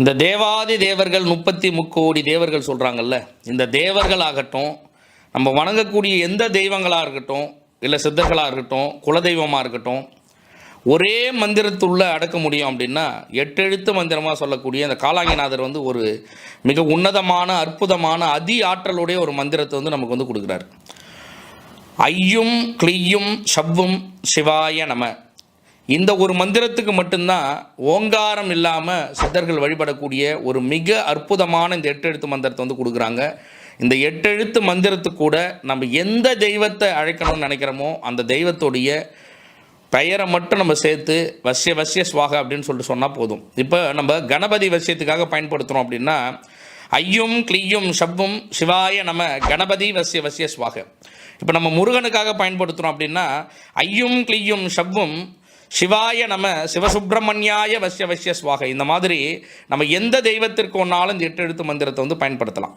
இந்த தேவாதி தேவர்கள் 33 தேவர்கள் சொல்கிறாங்கல்ல, இந்த தேவர்கள் ஆகட்டும், நம்ம வணங்கக்கூடிய எந்த தெய்வங்களாக இருக்கட்டும், இல்லை சித்தர்களாக இருக்கட்டும், குலதெய்வமாக இருக்கட்டும், ஒரே மந்திரத்துள்ள அடக்க முடியும் அப்படின்னா 8 எழுத்து மந்திரமாக சொல்லக்கூடிய அந்த காலாங்கிநாதர் ஒரு மிக உன்னதமான அற்புதமான அதி ஆற்றலுடைய ஒரு மந்திரத்தை நமக்கு கொடுக்குறாரு. ஐயும் கிளியும் ஷவ்வும் சிவாய நம. இந்த ஒரு மந்திரத்துக்கு மட்டும்தான் ஓங்காரம் இல்லாமல் சித்தர்கள் வழிபடக்கூடிய ஒரு மிக அற்புதமான இந்த 8 எழுத்து மந்திரத்தை கொடுக்குறாங்க. இந்த 8 எழுத்து மந்திரத்துக்கு கூட நம்ம எந்த தெய்வத்தை அழைக்கணும்னு நினைக்கிறோமோ அந்த தெய்வத்துடைய பெயரை மட்டும் நம்ம சேர்த்து வசிய ஸ்வாகா அப்படின்னு சொல்லிட்டு சொன்னால் போதும். இப்போ நம்ம கணபதி வசியத்துக்காக பயன்படுத்துகிறோம் அப்படின்னா ஐயும் கிளியும் ஷவ்வும் சிவாய நம கணபதி வசிய ஸ்வாக. இப்போ நம்ம முருகனுக்காக பயன்படுத்துகிறோம் அப்படின்னா ஐயும் கிளியும் ஷவ்வும் சிவாய நம சிவசுப்பிரமணியாய வசிய ஸ்வாக. இந்த மாதிரி நம்ம எந்த தெய்வத்திற்கு ஒன்றாலும் இந்த 8 எழுத்து மந்திரத்தை பயன்படுத்தலாம்.